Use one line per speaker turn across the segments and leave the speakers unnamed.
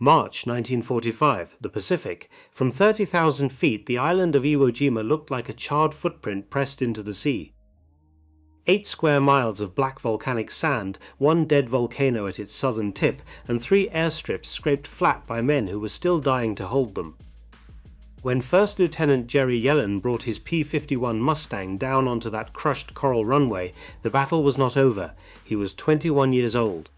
March 1945, the Pacific. From 30,000 feet, the island of Iwo Jima looked like a charred footprint pressed into the sea. 8 square miles of black volcanic sand, 1 dead volcano at its southern tip, and 3 airstrips scraped flat by men who were still dying to hold them. When First Lieutenant Jerry Yellen brought his P-51 Mustang down onto that crushed coral runway, the battle was not over. He was 21 years old.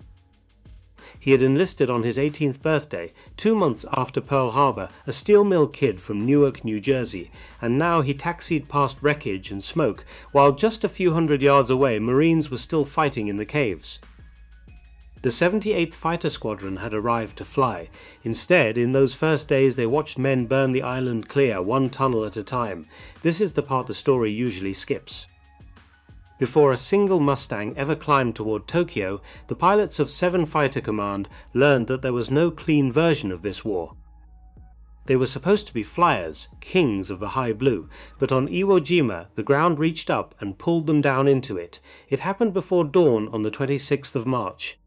He had enlisted on his 18th birthday, 2 months after Pearl Harbor, a steel mill kid from Newark, New Jersey, and now he taxied past wreckage and smoke, while just a few hundred yards away Marines were still fighting in the caves. The 78th Fighter Squadron had arrived to fly. Instead, in those first days they watched men burn the island clear, 1 tunnel at a time. This is the part the story usually skips. Before a single Mustang ever climbed toward Tokyo, the pilots of 7 Fighter Command learned that there was no clean version of this war. They were supposed to be flyers, kings of the high blue, but on Iwo Jima the ground reached up and pulled them down into it. It happened before dawn on the 26th of March.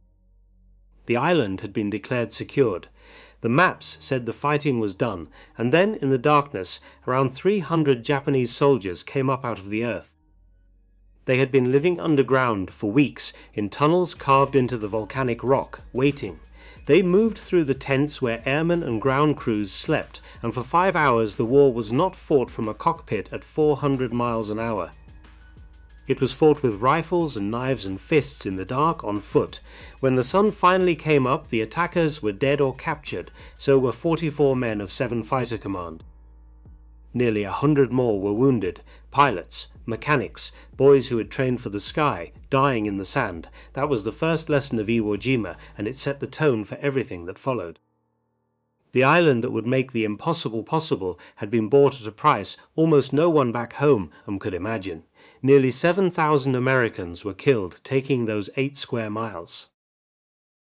The island had been declared secured. The maps said the fighting was done, and then in the darkness around 300 Japanese soldiers came up out of the earth. They had been living underground for weeks in tunnels carved into the volcanic rock, waiting. They moved through the tents where airmen and ground crews slept, and for 5 hours the war was not fought from a cockpit at 400 miles an hour. It was fought with rifles and knives and fists in the dark on foot. When the sun finally came up, the attackers were dead or captured, so were 44 men of 7 Fighter Command. Nearly 100 more were wounded, pilots, mechanics, boys who had trained for the sky, dying in the sand. That was the first lesson of Iwo Jima, and it set the tone for everything that followed. The island that would make the impossible possible had been bought at a price almost no one back home could imagine. Nearly 7,000 Americans were killed taking those 8 square miles.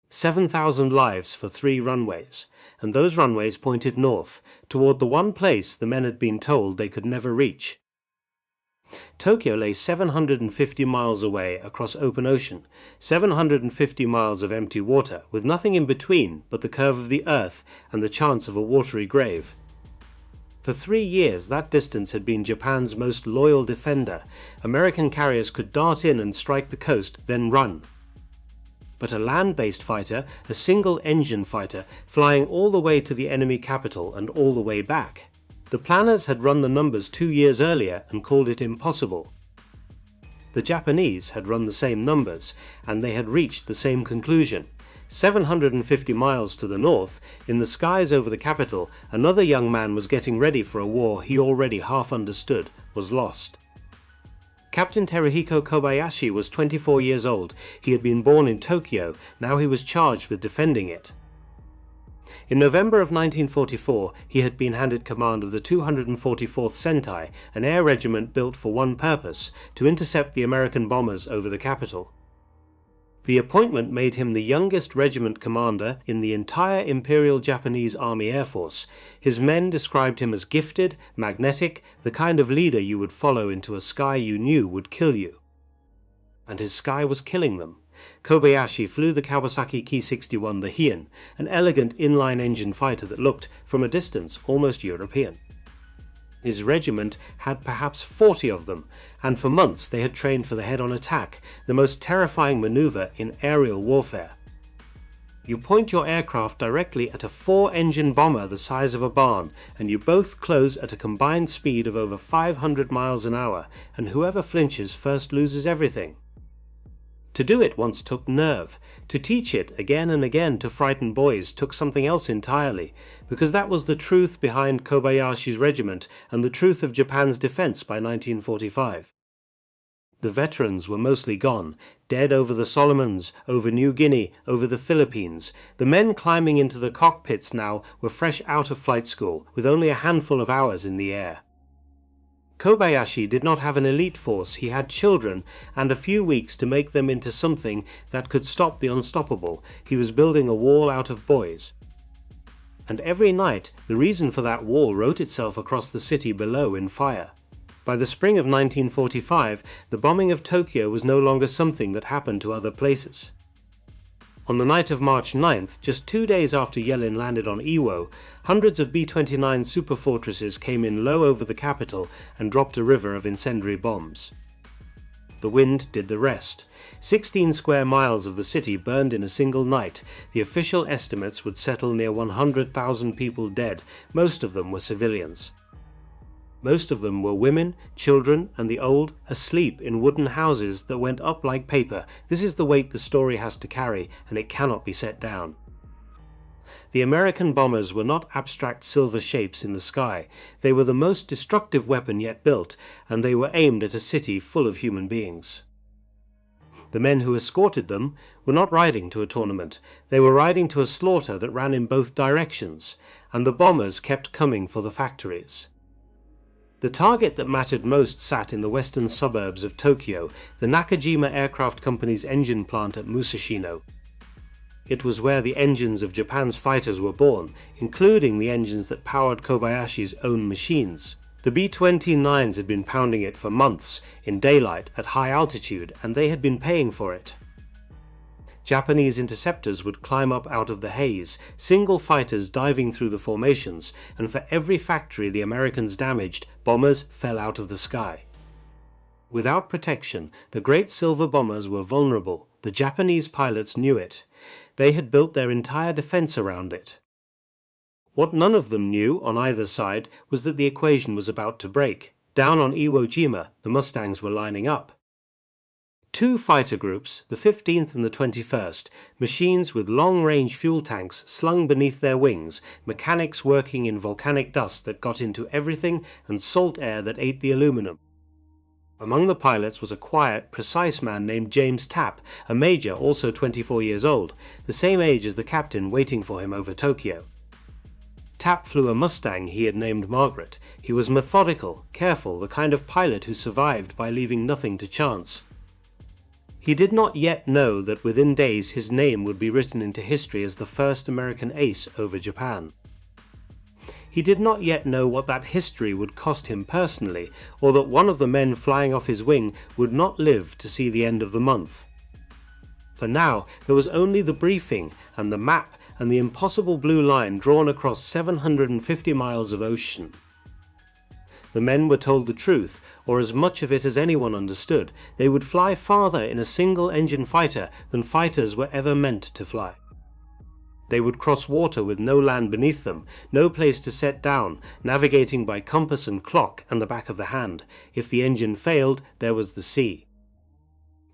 7,000 lives for 3 runways, and those runways pointed north, toward the one place the men had been told they could never reach. Tokyo lay 750 miles away across open ocean, 750 miles of empty water, with nothing in between but the curve of the earth and the chance of a watery grave. For 3 years that distance had been Japan's most loyal defender. American carriers could dart in and strike the coast, then run. But a land-based fighter, a single-engine fighter, flying all the way to the enemy capital and all the way back. The planners had run the numbers 2 years earlier and called it impossible. The Japanese had run the same numbers, and they had reached the same conclusion. 750 miles to the north, in the skies over the capital, another young man was getting ready for a war he already half understood was lost. Captain Teruhiko Kobayashi was 24 years old. He had been born in Tokyo. Now he was charged with defending it. In November of 1944, he had been handed command of the 244th Sentai, an air regiment built for one purpose, to intercept the American bombers over the capital. The appointment made him the youngest regiment commander in the entire Imperial Japanese Army Air Force. His men described him as gifted, magnetic, the kind of leader you would follow into a sky you knew would kill you. And his sky was killing them. Kobayashi flew the Kawasaki Ki-61, the Heian, an elegant inline-engine fighter that looked, from a distance, almost European. His regiment had perhaps 40 of them, and for months they had trained for the head-on attack, the most terrifying maneuver in aerial warfare. You point your aircraft directly at a 4-engine bomber the size of a barn, and you both close at a combined speed of over 500 miles an hour, and whoever flinches first loses everything. To do it once took nerve. To teach it again and again to frightened boys took something else entirely, because that was the truth behind Kobayashi's regiment and the truth of Japan's defense by 1945. The veterans were mostly gone, dead over the Solomons, over New Guinea, over the Philippines. The men climbing into the cockpits now were fresh out of flight school, with only a handful of hours in the air. Kobayashi did not have an elite force. He had children and a few weeks to make them into something that could stop the unstoppable. He was building a wall out of boys. And every night the reason for that wall wrote itself across the city below in fire. By the spring of 1945, the bombing of Tokyo was no longer something that happened to other places. On the night of March 9th, just 2 days after Yellin landed on Iwo, hundreds of B-29 superfortresses came in low over the capital and dropped a river of incendiary bombs. The wind did the rest. 16 square miles of the city burned in a single night. The official estimates would settle near 100,000 people dead. Most of them were civilians. Most of them were women, children, and the old, asleep in wooden houses that went up like paper. This is the weight the story has to carry, and it cannot be set down. The American bombers were not abstract silver shapes in the sky. They were the most destructive weapon yet built, and they were aimed at a city full of human beings. The men who escorted them were not riding to a tournament. They were riding to a slaughter that ran in both directions, and the bombers kept coming for the factories. The target that mattered most sat in the western suburbs of Tokyo, the Nakajima Aircraft Company's engine plant at Musashino. It was where the engines of Japan's fighters were born, including the engines that powered Kobayashi's own machines. The B-29s had been pounding it for months, in daylight, at high altitude, and they had been paying for it. Japanese interceptors would climb up out of the haze, single fighters diving through the formations, and for every factory the Americans damaged, bombers fell out of the sky. Without protection, the great silver bombers were vulnerable. The Japanese pilots knew it. They had built their entire defense around it. What none of them knew on either side was that the equation was about to break. Down on Iwo Jima, the Mustangs were lining up. Two fighter groups, the 15th and the 21st, machines with long-range fuel tanks slung beneath their wings, mechanics working in volcanic dust that got into everything and salt air that ate the aluminum. Among the pilots was a quiet, precise man named James Tapp, a major also 24 years old, the same age as the captain waiting for him over Tokyo. Tapp flew a Mustang he had named Margaret. He was methodical, careful, the kind of pilot who survived by leaving nothing to chance. He did not yet know that within days his name would be written into history as the first American ace over Japan. He did not yet know what that history would cost him personally, or that one of the men flying off his wing would not live to see the end of the month. For now, there was only the briefing and the map and the impossible blue line drawn across 750 miles of ocean. The men were told the truth, or as much of it as anyone understood. They would fly farther in a single-engine fighter than fighters were ever meant to fly. They would cross water with no land beneath them, no place to set down, navigating by compass and clock and the back of the hand. If the engine failed, there was the sea.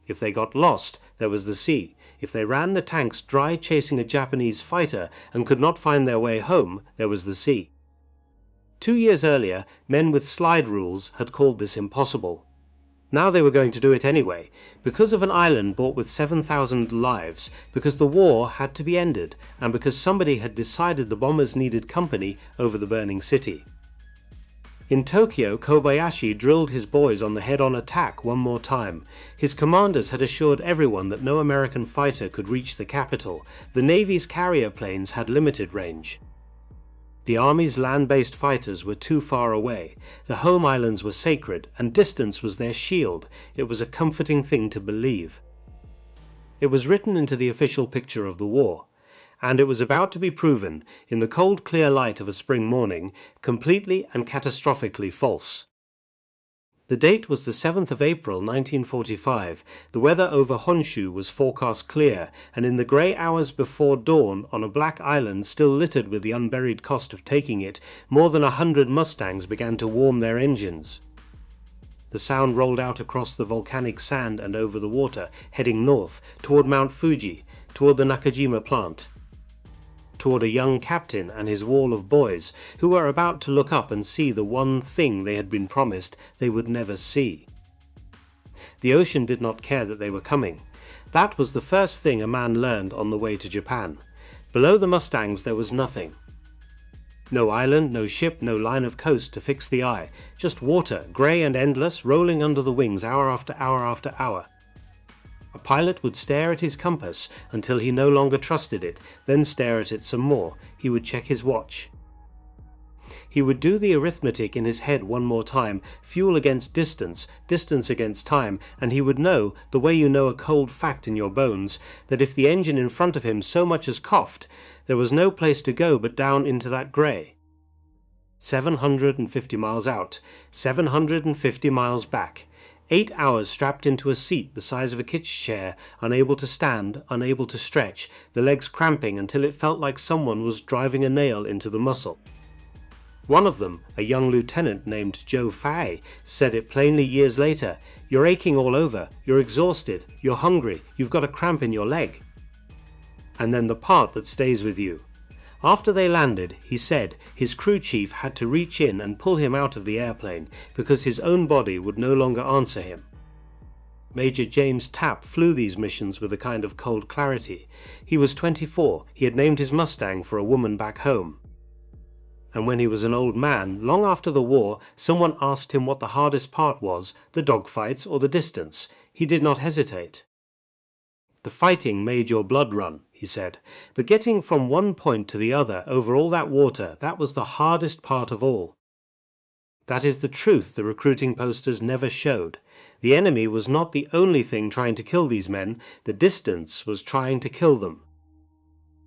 If they got lost, there was the sea. If they ran the tanks dry chasing a Japanese fighter and could not find their way home, there was the sea. 2 years earlier, men with slide rules had called this impossible. Now they were going to do it anyway, because of an island bought with 7,000 lives, because the war had to be ended, and because somebody had decided the bombers needed company over the burning city. In Tokyo, Kobayashi drilled his boys on the head-on attack one more time. His commanders had assured everyone that no American fighter could reach the capital. The Navy's carrier planes had limited range. The Army's land-based fighters were too far away. The home islands were sacred, and distance was their shield. It was a comforting thing to believe. It was written into the official picture of the war, and it was about to be proven, in the cold clear light of a spring morning, completely and catastrophically false. The date was the 7th of April 1945. The weather over Honshu was forecast clear, and in the grey hours before dawn, on a black island still littered with the unburied cost of taking it, more than 100 Mustangs began to warm their engines. The sound rolled out across the volcanic sand and over the water, heading north, toward Mount Fuji, toward the Nakajima plant, toward a young captain and his wall of boys, who were about to look up and see the one thing they had been promised they would never see. The ocean did not care that they were coming. That was the first thing a man learned on the way to Japan. Below the Mustangs there was nothing. No island, no ship, no line of coast to fix the eye. Just water, grey and endless, rolling under the wings hour after hour after hour. A pilot would stare at his compass until he no longer trusted it, then stare at it some more. He would check his watch. He would do the arithmetic in his head one more time, fuel against distance, distance against time, and he would know, the way you know a cold fact in your bones, that if the engine in front of him so much as coughed, there was no place to go but down into that grey. 750 miles out, 750 miles back. 8 hours strapped into a seat the size of a kitchen chair, unable to stand, unable to stretch, the legs cramping until it felt like someone was driving a nail into the muscle. One of them, a young lieutenant named Joe Fay, said it plainly years later, "You're aching all over, you're exhausted, you're hungry, you've got a cramp in your leg." And then the part that stays with you. After they landed, he said his crew chief had to reach in and pull him out of the airplane because his own body would no longer answer him. Major James Tapp flew these missions with a kind of cold clarity. He was 24, he had named his Mustang for a woman back home. And when he was an old man, long after the war, someone asked him what the hardest part was, the dogfights or the distance. He did not hesitate. "The fighting made your blood run," he said, "but getting from one point to the other over all that water, that was the hardest part of all." That is the truth the recruiting posters never showed. The enemy was not the only thing trying to kill these men, the distance was trying to kill them.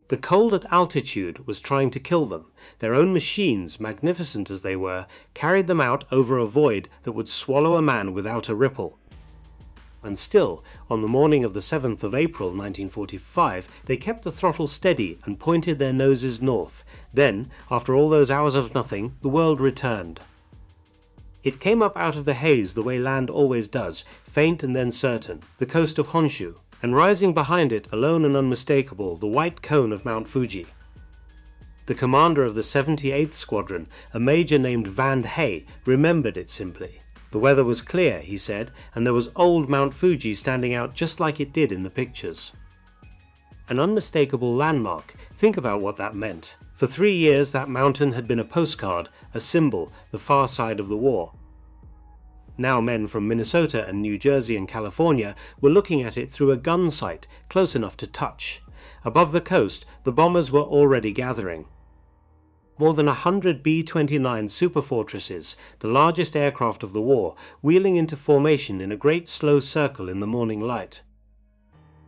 The cold at altitude was trying to kill them. Their own machines, magnificent as they were, carried them out over a void that would swallow a man without a ripple. And still, on the morning of the 7th of April 1945, they kept the throttle steady and pointed their noses north. Then, after all those hours of nothing, the world returned. It came up out of the haze the way land always does, faint and then certain, the coast of Honshu, and rising behind it, alone and unmistakable, the white cone of Mount Fuji. The commander of the 78th Squadron, a major named Van Hay, remembered it simply. The weather was clear, he said, and there was old Mount Fuji standing out just like it did in the pictures. An unmistakable landmark. Think about what that meant. For 3 years that mountain had been a postcard, a symbol, the far side of the war. Now men from Minnesota and New Jersey and California were looking at it through a gun sight, close enough to touch. Above the coast, the bombers were already gathering. More than 100 B-29 superfortresses, the largest aircraft of the war, wheeling into formation in a great slow circle in the morning light.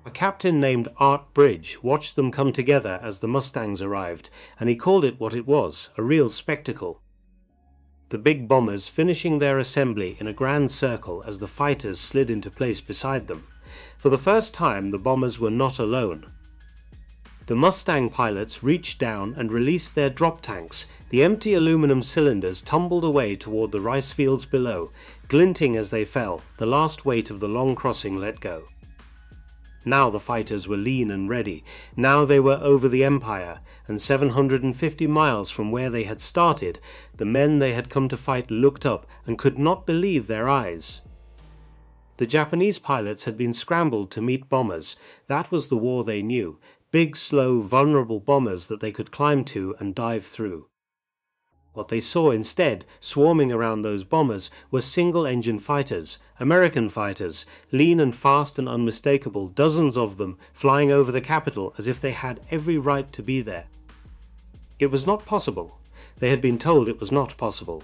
A captain named Art Bridge watched them come together as the Mustangs arrived, and he called it what it was, a real spectacle. The big bombers finishing their assembly in a grand circle as the fighters slid into place beside them. For the first time, the bombers were not alone. The Mustang pilots reached down and released their drop tanks. The empty aluminum cylinders tumbled away toward the rice fields below, glinting as they fell, the last weight of the long crossing let go. Now the fighters were lean and ready. Now they were over the Empire, and 750 miles from where they had started, the men they had come to fight looked up and could not believe their eyes. The Japanese pilots had been scrambled to meet bombers. That was the war they knew. Big, slow, vulnerable bombers that they could climb to and dive through. What they saw instead, swarming around those bombers, were single-engine fighters, American fighters, lean and fast and unmistakable, dozens of them, flying over the capital as if they had every right to be there. It was not possible. They had been told it was not possible.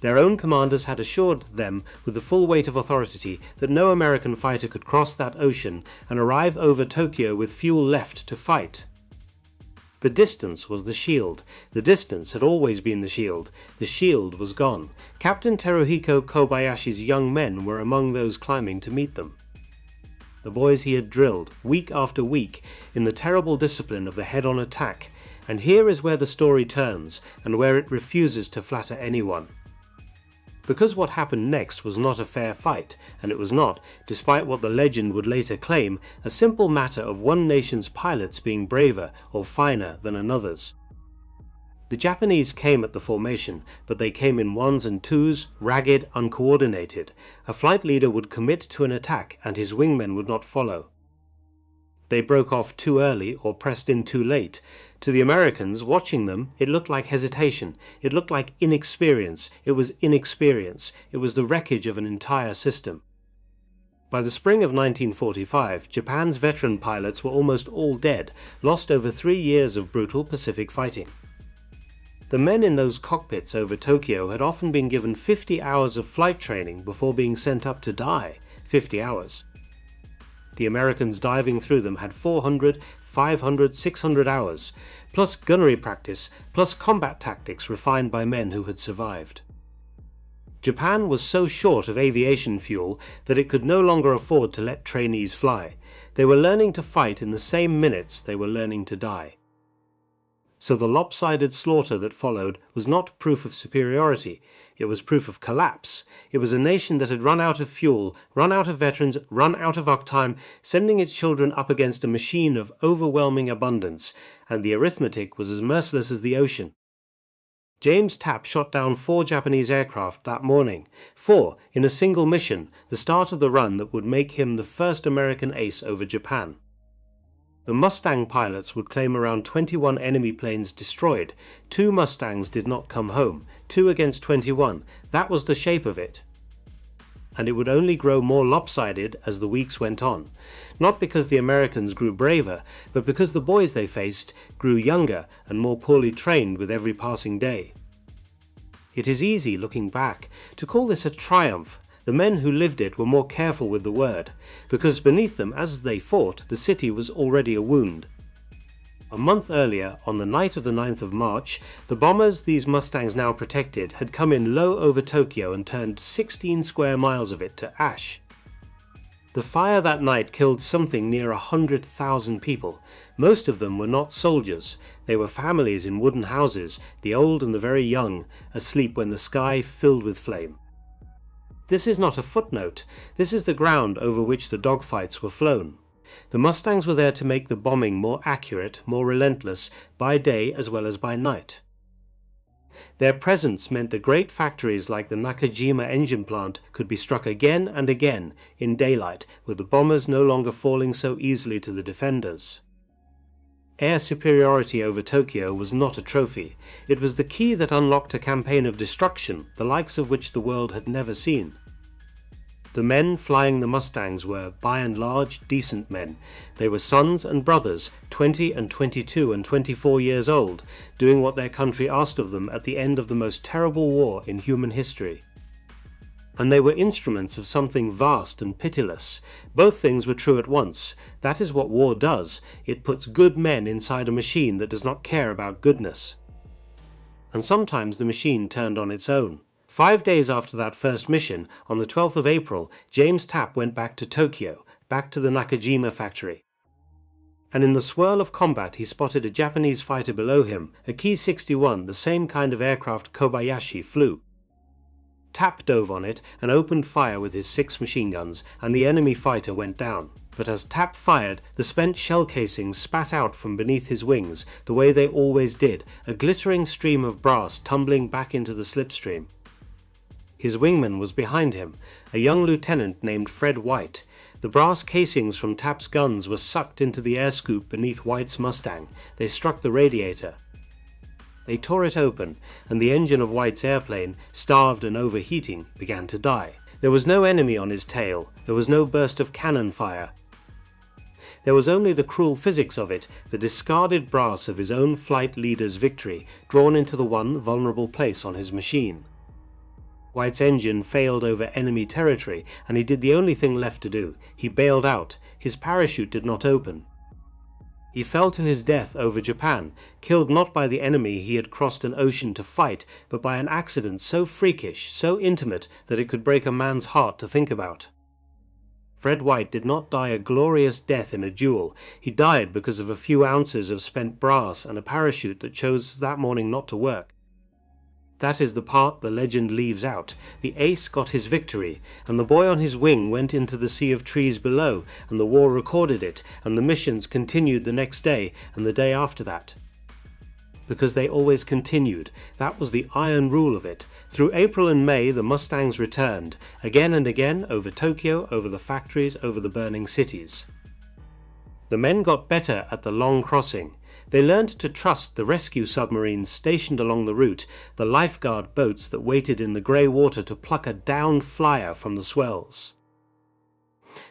Their own commanders had assured them with the full weight of authority that no American fighter could cross that ocean and arrive over Tokyo with fuel left to fight. The distance was the shield. The distance had always been the shield. The shield was gone. Captain Teruhiko Kobayashi's young men were among those climbing to meet them. The boys he had drilled, week after week, in the terrible discipline of the head-on attack. And here is where the story turns, and where it refuses to flatter anyone. Because what happened next was not a fair fight, and it was not, despite what the legend would later claim, a simple matter of one nation's pilots being braver or finer than another's. The Japanese came at the formation, but they came in ones and twos, ragged, uncoordinated. A flight leader would commit to an attack and his wingmen would not follow. They broke off too early or pressed in too late. To the Americans, watching them, it looked like hesitation. It looked like inexperience. It was inexperience. It was the wreckage of an entire system. By the spring of 1945, Japan's veteran pilots were almost all dead, lost over 3 years of brutal Pacific fighting. The men in those cockpits over Tokyo had often been given 50 hours of flight training before being sent up to die. 50 hours. The Americans diving through them had 400, 500, 600 hours, plus gunnery practice, plus combat tactics refined by men who had survived. Japan was so short of aviation fuel that it could no longer afford to let trainees fly. They were learning to fight in the same minutes they were learning to die. So the lopsided slaughter that followed was not proof of superiority, it was proof of collapse. It was a nation that had run out of fuel, run out of veterans, run out of uptime, sending its children up against a machine of overwhelming abundance, and the arithmetic was as merciless as the ocean. James Tapp shot down 4 Japanese aircraft that morning, 4 in a single mission, the start of the run that would make him the first American ace over Japan. The Mustang pilots would claim around 21 enemy planes destroyed. 2 Mustangs did not come home, 2 against 21. That was the shape of it. And it would only grow more lopsided as the weeks went on, not because the Americans grew braver, but because the boys they faced grew younger and more poorly trained with every passing day. It is easy, looking back, to call this a triumph. The men who lived it were more careful with the word, because beneath them as they fought, the city was already a wound. A month earlier, on the night of the 9th of March, the bombers these Mustangs now protected had come in low over Tokyo and turned 16 square miles of it to ash. The fire that night killed something near 100,000 people. Most of them were not soldiers. They were families in wooden houses, the old and the very young, asleep when the sky filled with flame. This is not a footnote. This is the ground over which the dogfights were flown. The Mustangs were there to make the bombing more accurate, more relentless, by day as well as by night. Their presence meant that great factories like the Nakajima engine plant could be struck again and again in daylight, with the bombers no longer falling so easily to the defenders. Air superiority over Tokyo was not a trophy. It was the key that unlocked a campaign of destruction, the likes of which the world had never seen. The men flying the Mustangs were, by and large, decent men. They were sons and brothers, 20 and 22 and 24 years old, doing what their country asked of them at the end of the most terrible war in human history. And they were instruments of something vast and pitiless. Both things were true at once. That is what war does. It puts good men inside a machine that does not care about goodness. And sometimes the machine turned on its own. 5 days after that first mission, on the 12th of April, James Tapp went back to Tokyo, back to the Nakajima factory. And in the swirl of combat he spotted a Japanese fighter below him, a Ki-61, the same kind of aircraft Kobayashi flew. Tapp dove on it and opened fire with his 6 machine guns, and the enemy fighter went down. But as Tapp fired, the spent shell casings spat out from beneath his wings, the way they always did, a glittering stream of brass tumbling back into the slipstream. His wingman was behind him, a young lieutenant named Fred White. The brass casings from Tapp's guns were sucked into the air scoop beneath White's Mustang. They struck the radiator. They tore it open, and the engine of White's airplane, starved and overheating, began to die. There was no enemy on his tail. There was no burst of cannon fire. There was only the cruel physics of it, the discarded brass of his own flight leader's victory, drawn into the one vulnerable place on his machine. White's engine failed over enemy territory, and he did the only thing left to do. He bailed out. His parachute did not open. He fell to his death over Japan, killed not by the enemy he had crossed an ocean to fight, but by an accident so freakish, so intimate, that it could break a man's heart to think about. Fred White did not die a glorious death in a duel. He died because of a few ounces of spent brass and a parachute that chose that morning not to work. That is the part the legend leaves out. The ace got his victory, and the boy on his wing went into the sea of trees below, and the war recorded it, and the missions continued the next day, and the day after that. Because they always continued. That was the iron rule of it. Through April and May the Mustangs returned, again and again, over Tokyo, over the factories, over the burning cities. The men got better at the long crossing. They learned to trust the rescue submarines stationed along the route, the lifeguard boats that waited in the grey water to pluck a downed flyer from the swells.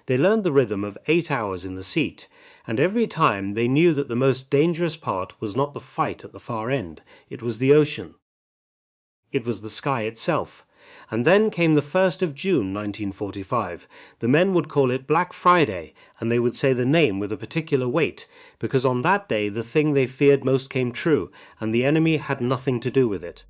They learned the rhythm of 8 hours in the seat, and every time they knew that the most dangerous part was not the fight at the far end, it was the ocean. It was the sky itself. And then came the 1st of June 1945. The men would call it Black Friday, and they would say the name with a particular weight, because on that day the thing they feared most came true, and the enemy had nothing to do with it.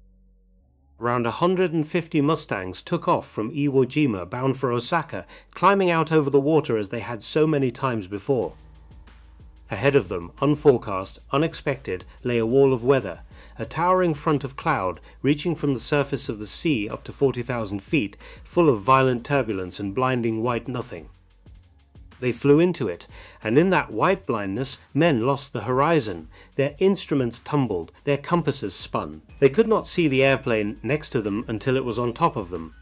Around 150 Mustangs took off from Iwo Jima bound for Osaka, climbing out over the water as they had so many times before. Ahead of them, unforecast, unexpected, lay a wall of weather, a towering front of cloud reaching from the surface of the sea up to 40,000 feet, full of violent turbulence and blinding white nothing. They flew into it, and in that white blindness men lost the horizon. Their instruments tumbled, their compasses spun. They could not see the airplane next to them until it was on top of them.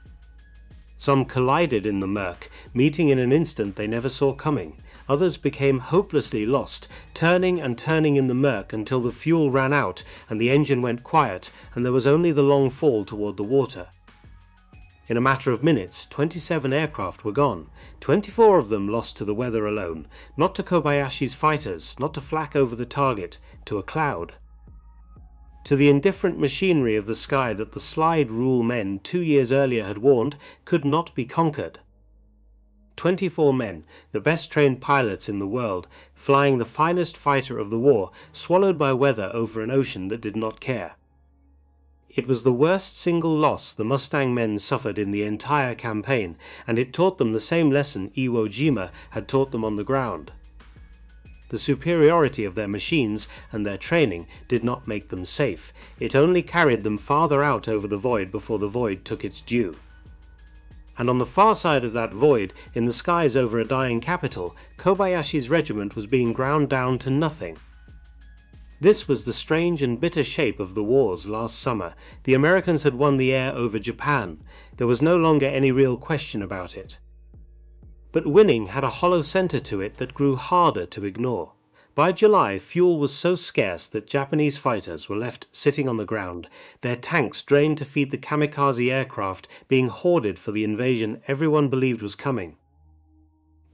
Some collided in the murk, meeting in an instant they never saw coming. Others became hopelessly lost, turning and turning in the murk until the fuel ran out and the engine went quiet and there was only the long fall toward the water. In a matter of minutes, 27 aircraft were gone, 24 of them lost to the weather alone, not to Kobayashi's fighters, not to flak over the target, to a cloud. To the indifferent machinery of the sky that the slide rule men 2 years earlier had warned could not be conquered. 24 men, the best trained pilots in the world, flying the finest fighter of the war, swallowed by weather over an ocean that did not care. It was the worst single loss the Mustang men suffered in the entire campaign, and it taught them the same lesson Iwo Jima had taught them on the ground. The superiority of their machines and their training did not make them safe, it only carried them farther out over the void before the void took its due. And on the far side of that void, in the skies over a dying capital, Kobayashi's regiment was being ground down to nothing. This was the strange and bitter shape of the wars last summer. The Americans had won the air over Japan. There was no longer any real question about it. But winning had a hollow center to it that grew harder to ignore. By July, fuel was so scarce that Japanese fighters were left sitting on the ground, their tanks drained to feed the kamikaze aircraft being hoarded for the invasion everyone believed was coming.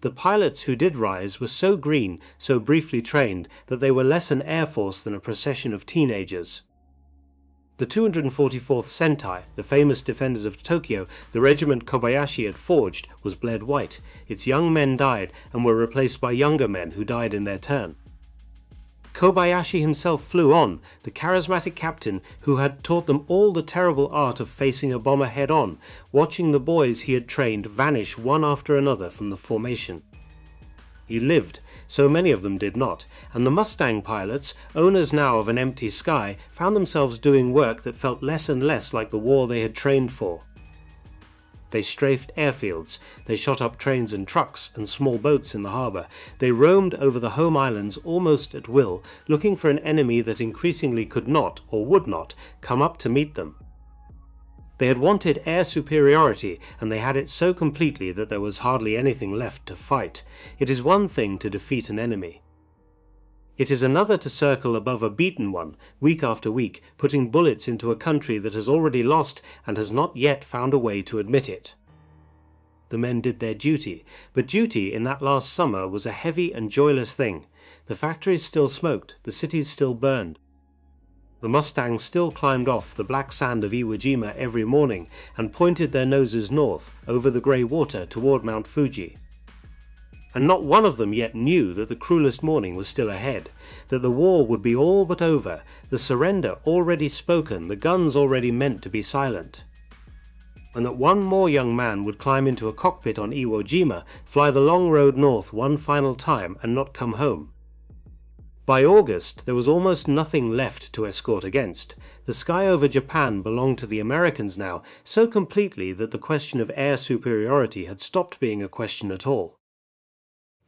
The pilots who did rise were so green, so briefly trained, that they were less an air force than a procession of teenagers. The 244th Sentai, the famous defenders of Tokyo, the regiment Kobayashi had forged, was bled white. Its young men died and were replaced by younger men who died in their turn. Kobayashi himself flew on, the charismatic captain who had taught them all the terrible art of facing a bomber head-on, watching the boys he had trained vanish one after another from the formation. He lived, so many of them did not, and the Mustang pilots, owners now of an empty sky, found themselves doing work that felt less and less like the war they had trained for. They strafed airfields, they shot up trains and trucks and small boats in the harbour, they roamed over the home islands almost at will, looking for an enemy that increasingly could not, or would not, come up to meet them. They had wanted air superiority, and they had it so completely that there was hardly anything left to fight. It is one thing to defeat an enemy. It is another to circle above a beaten one, week after week, putting bullets into a country that has already lost and has not yet found a way to admit it. The men did their duty, but duty in that last summer was a heavy and joyless thing. The factories still smoked, the cities still burned. The Mustangs still climbed off the black sand of Iwo Jima every morning and pointed their noses north, over the grey water toward Mount Fuji. And not one of them yet knew that the cruelest morning was still ahead, that the war would be all but over, the surrender already spoken, the guns already meant to be silent. And that one more young man would climb into a cockpit on Iwo Jima, fly the long road north one final time and not come home. By August, there was almost nothing left to escort against. The sky over Japan belonged to the Americans now, so completely that the question of air superiority had stopped being a question at all.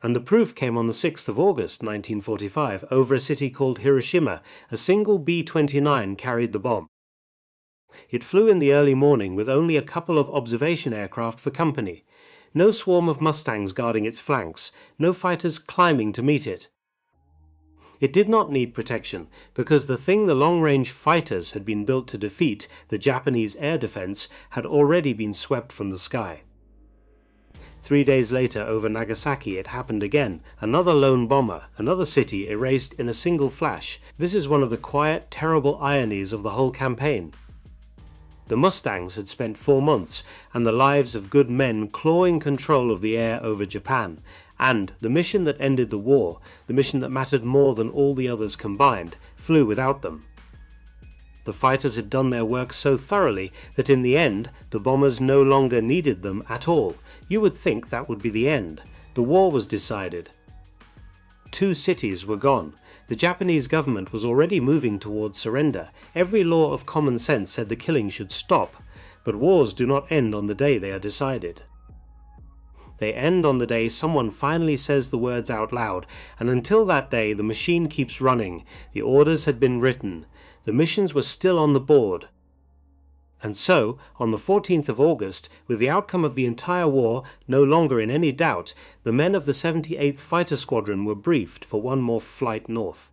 And the proof came on the 6th of August 1945 over a city called Hiroshima. A single B-29 carried the bomb. It flew in the early morning with only a couple of observation aircraft for company. No swarm of Mustangs guarding its flanks, no fighters climbing to meet it. It did not need protection, because the thing the long-range fighters had been built to defeat, the Japanese air defense, had already been swept from the sky. 3 days later over Nagasaki it happened again. Another lone bomber, another city erased in a single flash. This is one of the quiet, terrible ironies of the whole campaign. The Mustangs had spent 4 months and the lives of good men clawing control of the air over Japan, and the mission that ended the war, the mission that mattered more than all the others combined, flew without them. The fighters had done their work so thoroughly that in the end the bombers no longer needed them at all. You would think that would be the end. The war was decided. 2 cities were gone. The Japanese government was already moving towards surrender. Every law of common sense said the killing should stop. But wars do not end on the day they are decided. They end on the day someone finally says the words out loud, and until that day the machine keeps running. The orders had been written. The missions were still on the board. And so, on the 14th of August, with the outcome of the entire war no longer in any doubt, the men of the 78th Fighter Squadron were briefed for one more flight north.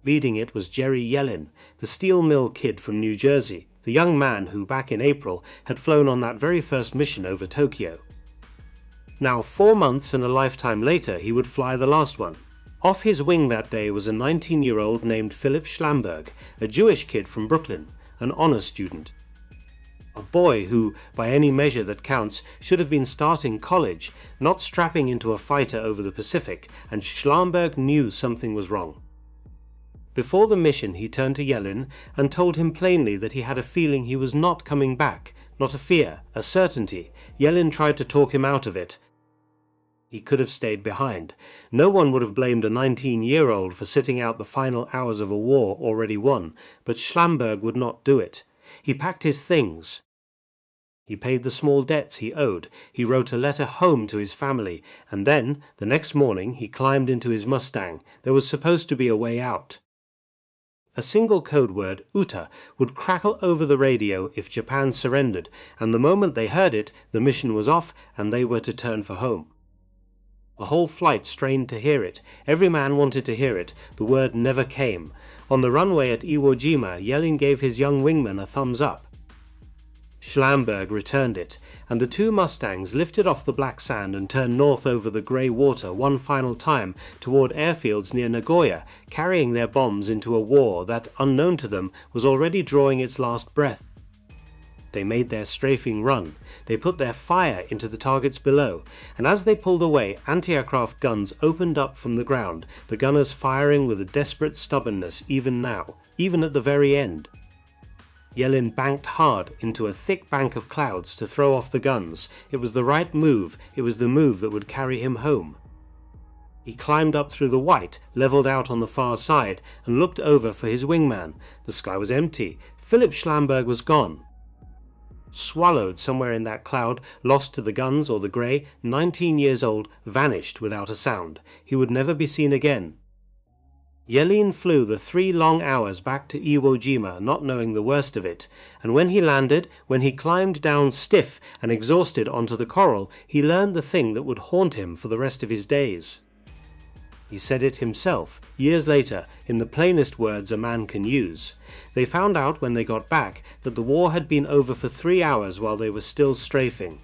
Leading it was Jerry Yellin, the steel mill kid from New Jersey, the young man who, back in April, had flown on that very first mission over Tokyo. Now, 4 months and a lifetime later, he would fly the last one. Off his wing that day was a 19-year-old named Philip Schlamberg, a Jewish kid from Brooklyn, an honor student. A boy who, by any measure that counts, should have been starting college, not strapping into a fighter over the Pacific, and Schlamberg knew something was wrong. Before the mission he turned to Yellin and told him plainly that he had a feeling he was not coming back, not a fear, a certainty. Yellin tried to talk him out of it. He could have stayed behind. No one would have blamed a 19-year-old for sitting out the final hours of a war already won, but Schlamberg would not do it. He packed his things. He paid the small debts he owed. He wrote a letter home to his family, and then, the next morning, he climbed into his Mustang. There was supposed to be a way out. A single code word, Uta, would crackle over the radio if Japan surrendered, and the moment they heard it, the mission was off and they were to turn for home. The whole flight strained to hear it. Every man wanted to hear it. The word never came. On the runway at Iwo Jima, Yellin gave his young wingman a thumbs up. Schlamberg returned it, and the 2 Mustangs lifted off the black sand and turned north over the grey water one final time toward airfields near Nagoya, carrying their bombs into a war that, unknown to them, was already drawing its last breath. They made their strafing run. They put their fire into the targets below, and as they pulled away, anti-aircraft guns opened up from the ground, the gunners firing with a desperate stubbornness even now, even at the very end. Yellin banked hard into a thick bank of clouds to throw off the guns. It was the right move. It was the move that would carry him home. He climbed up through the white, leveled out on the far side, and looked over for his wingman. The sky was empty. Philip Schlamberg was gone. Swallowed somewhere in that cloud, lost to the guns or the grey, 19 years old, vanished without a sound. He would never be seen again. Yellin flew the 3 long hours back to Iwo Jima, not knowing the worst of it, and when he landed, when he climbed down stiff and exhausted onto the coral, he learned the thing that would haunt him for the rest of his days. He said it himself, years later, in the plainest words a man can use. They found out when they got back that the war had been over for 3 hours while they were still strafing.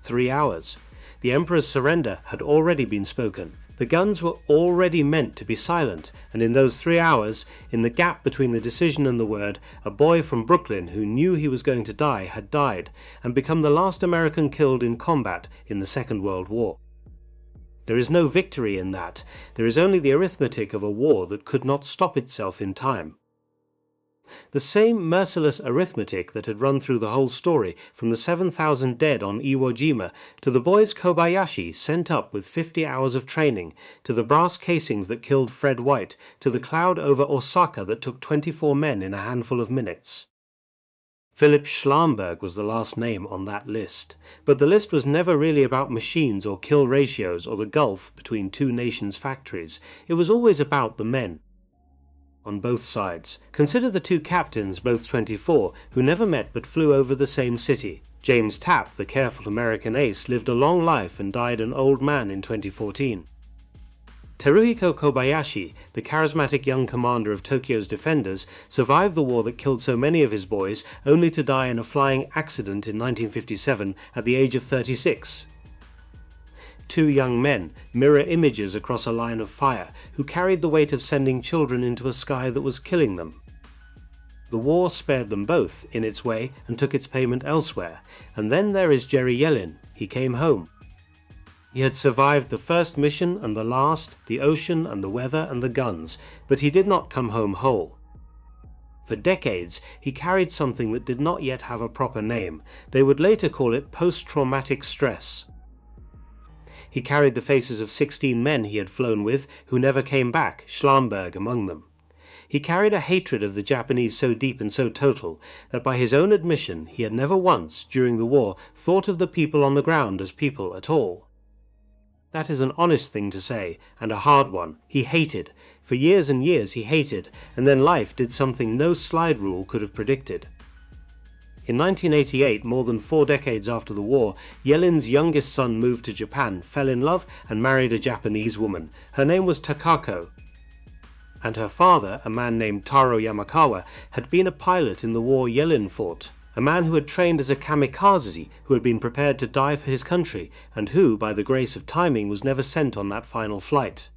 3 hours. The Emperor's surrender had already been spoken. The guns were already meant to be silent, and in those 3 hours, in the gap between the decision and the word, a boy from Brooklyn who knew he was going to die had died, and become the last American killed in combat in the Second World War. There is no victory in that. There is only the arithmetic of a war that could not stop itself in time. The same merciless arithmetic that had run through the whole story, from the 7,000 dead on Iwo Jima, to the boys Kobayashi sent up with 50 hours of training, to the brass casings that killed Fred White, to the cloud over Osaka that took 24 men in a handful of minutes. Philip Schlamberg was the last name on that list, but the list was never really about machines or kill ratios or the gulf between 2 nations' factories. It was always about the men. On both sides. Consider the 2 captains, both 24, who never met but flew over the same city. James Tapp, the careful American ace, lived a long life and died an old man in 2014. Teruhiko Kobayashi, the charismatic young commander of Tokyo's defenders, survived the war that killed so many of his boys, only to die in a flying accident in 1957 at the age of 36. two young men, mirror images across a line of fire, who carried the weight of sending children into a sky that was killing them. The war spared them both, in its way, and took its payment elsewhere. And then there is Jerry Yellin. He came home. He had survived the first mission and the last, the ocean and the weather and the guns, but he did not come home whole. For decades, he carried something that did not yet have a proper name. They would later call it post-traumatic stress. He carried the faces of 16 men he had flown with, who never came back, Schlamberg among them. He carried a hatred of the Japanese so deep and so total that by his own admission he had never once, during the war, thought of the people on the ground as people at all. That is an honest thing to say, and a hard one. He hated. For years and years he hated, and then life did something no slide rule could have predicted. In 1988, more than 4 decades after the war, Yellin's youngest son moved to Japan, fell in love, and married a Japanese woman. Her name was Takako, and her father, a man named Taro Yamakawa, had been a pilot in the war Yellin fought. A man who had trained as a kamikaze, who had been prepared to die for his country, and who, by the grace of timing, was never sent on that final flight.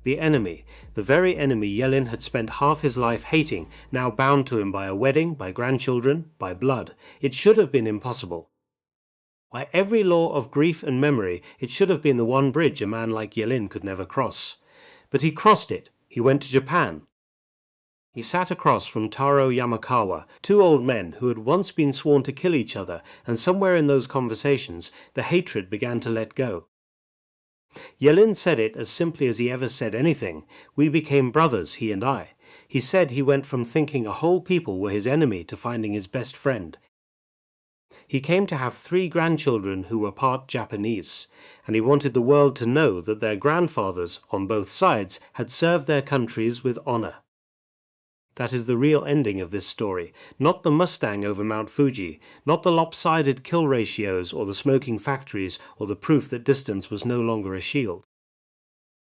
The enemy, the very enemy Yellin had spent half his life hating, now bound to him by a wedding, by grandchildren, by blood. It should have been impossible. By every law of grief and memory, it should have been the one bridge a man like Yellin could never cross. But he crossed it. He went to Japan. He sat across from Taro Yamakawa, 2 old men who had once been sworn to kill each other, and somewhere in those conversations the hatred began to let go. Yellin said it as simply as he ever said anything. We became brothers, he and I. He said he went from thinking a whole people were his enemy to finding his best friend. He came to have 3 grandchildren who were part Japanese, and he wanted the world to know that their grandfathers, on both sides, had served their countries with honor. That is the real ending of this story, not the Mustang over Mount Fuji, not the lopsided kill ratios or the smoking factories or the proof that distance was no longer a shield.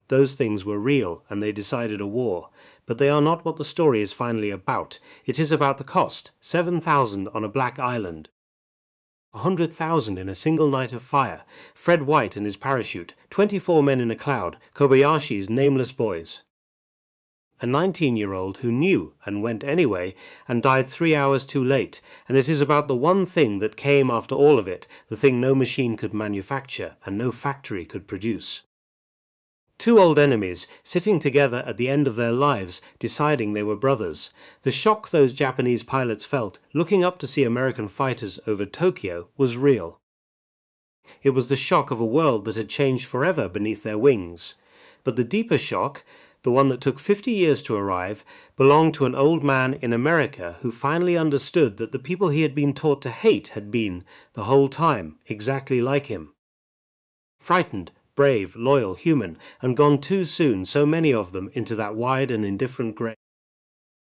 Those things were real, and they decided a war, but they are not what the story is finally about. It is about the cost, 7,000 on a black island. 100,000 in a single night of fire, Fred White and his parachute, 24 men in a cloud, Kobayashi's nameless boys. A 19-year-old who knew and went anyway and died 3 hours too late, and it is about the one thing that came after all of it, the thing no machine could manufacture and no factory could produce. 2 old enemies sitting together at the end of their lives, deciding they were brothers. The shock those Japanese pilots felt, looking up to see American fighters over Tokyo, was real. It was the shock of a world that had changed forever beneath their wings. But the deeper shock, the one that took 50 years to arrive, belonged to an old man in America who finally understood that the people he had been taught to hate had been, the whole time, exactly like him. Frightened, brave, loyal, human, and gone too soon, so many of them, into that wide and indifferent grave.